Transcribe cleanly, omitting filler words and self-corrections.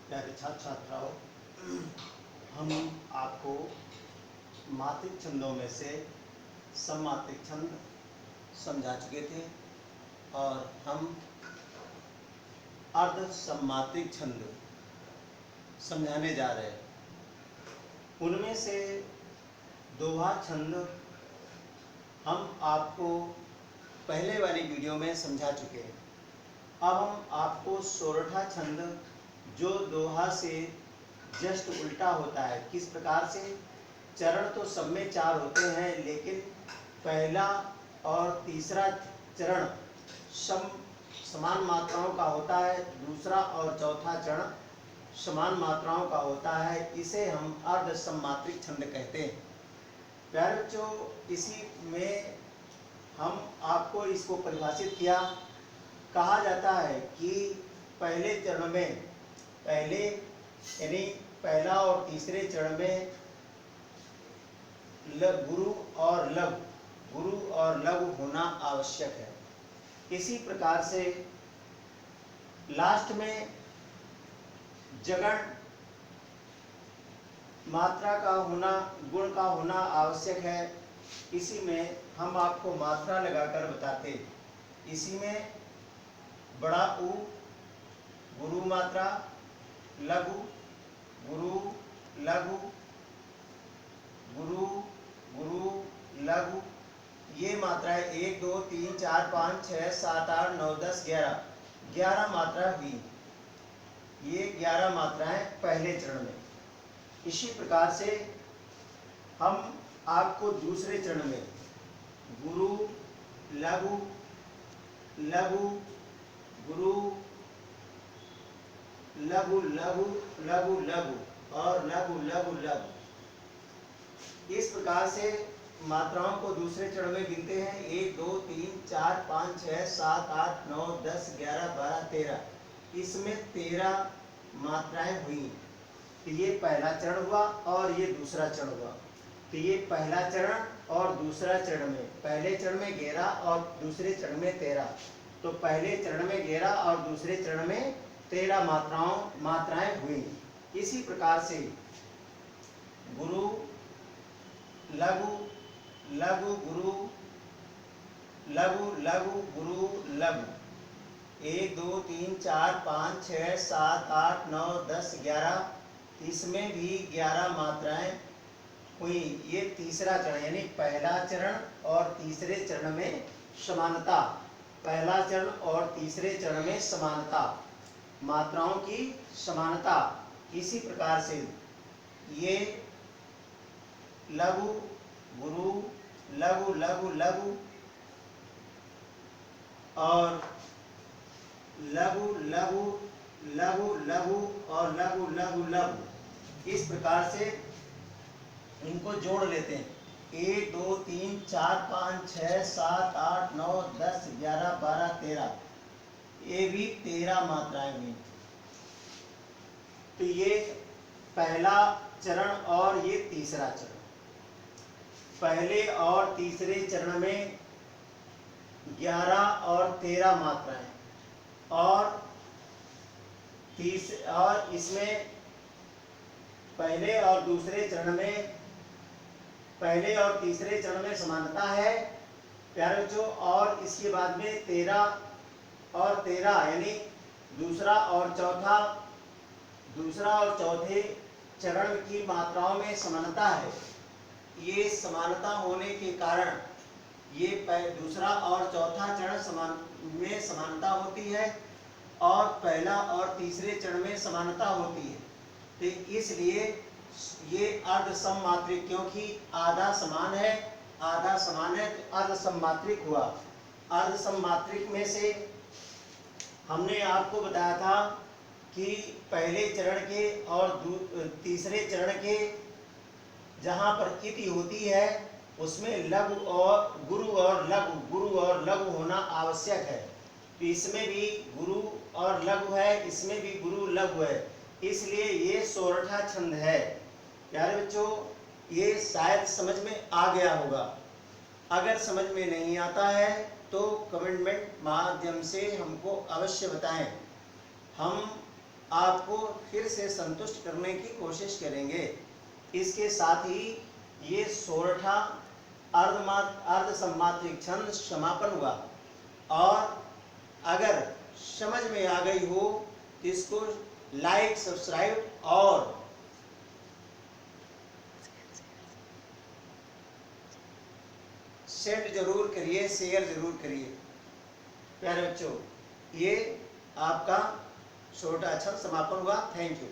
प्यारे छात्र छात्राओं, हम आपको मात्रिक छंदों में से सममात्रिक छंद समझा चुके थे और हम अर्ध सममात्रिक छंद समझाने जा रहे हैं। उनमें से दोहा छंद हम आपको पहले वाली वीडियो में समझा चुके हैं। अब हम आपको सोरठा छंद, जो दोहा से जस्ट उल्टा होता है, किस प्रकार से। चरण तो सब में 4 होते हैं, लेकिन पहला और तीसरा चरण समान मात्राओं का होता है, दूसरा और चौथा चरण समान मात्राओं का होता है। इसे हम अर्ध सममात्रिक छंद कहते हैं। प्यारे बच्चों, इसी में हम आपको इसको परिभाषित किया। कहा जाता है कि पहले चरण में, पहले यानी पहला और तीसरे चरण में गुरु और लघु होना आवश्यक है। इसी प्रकार से लास्ट में जगण मात्रा का होना, गुण का होना आवश्यक है। इसी में हम आपको मात्रा लगाकर बताते। इसी में बड़ा ऊ गुरु मात्रा, लघु गुरु लघु, गुरु गुरु लघु, ये मात्राएं 1 2 3 4 5 6 7 8 9 10 11 मात्रा हुई। ये 11 मात्राएं पहले चरण में। इसी प्रकार से हम आपको दूसरे चरण में गुरु लघु लघु गुरु लघु लघु लघु लघु और लघु लघु लघु, इस प्रकार से मात्राओं को दूसरे चरण में गिनते हैं। 1 2 3 4 5 6 7 8 9 10 11 12 13। इसमें 13 मात्राएं हुई। तो ये पहला चरण हुआ और ये दूसरा चरण हुआ। तो ये पहला चरण और दूसरा चरण में, पहले चरण में 11 और दूसरे चरण में 13। तो पहले चरण में 11 और दूसरे चरण में 13 मात्राएं हुई। इसी प्रकार से गुरु लघु लघु गुरु लघु लघु गुरु लघु, 1 2 3 4 5 6 7 8 9 10 11। इसमें भी 11 मात्राएं हुई। ये तीसरा चरण यानी पहला चरण और तीसरे चरण में समानता, पहला चरण और तीसरे चरण में समानता, मात्राओं की समानता। इसी प्रकार से ये लघु गुरु लघु लघु लघु और लघु लघु लघु लघु और लघु लघु लघु, इस प्रकार से इनको जोड़ लेते हैं। 1 2 3 4 5 6 7 8 9 10 11 12 13। ये भी 13 मात्राएं हुई। तो ये पहला चरण और ये तीसरा चरण। पहले और तीसरे चरण में 11 और 13 मात्राएं और इसमें पहले और दूसरे चरण में, पहले और तीसरे चरण में समानता है प्यारे बच्चों। और इसके बाद में 13 और 13 यानी दूसरा और चौथे चरण की मात्राओं में समानता है। ये समानता होने के कारण ये दूसरा और चौथा चरण में समानता होती है और पहला और तीसरे चरण में समानता होती है। तो इसलिए ये अर्ध सममात्रिक, क्योंकि आधा समान है तो अर्ध सममात्रिक हुआ। अर्ध सममात्रिक में से हमने आपको बताया था कि पहले चरण के और तीसरे चरण के जहाँ पर इति होती है उसमें लघु और लघु होना आवश्यक है। तो इसमें भी गुरु और लघु है, इसमें भी गुरु लघु है, इसलिए ये सोरठा छंद है। प्यारे बच्चों, ये शायद समझ में आ गया होगा। अगर समझ में नहीं आता है तो कमेंट माध्यम से हमको अवश्य बताएं। हम आपको फिर से संतुष्ट करने की कोशिश करेंगे। इसके साथ ही ये 16वां अर्ध सम्मात्रिक छंद समापन हुआ। और अगर समझ में आ गई हो तो इसको लाइक, सब्सक्राइब और शेयर जरूर करिए, शेयर जरूर करिए। प्यारे बच्चों, ये आपका छोटा छंद समापन हुआ। Thank you.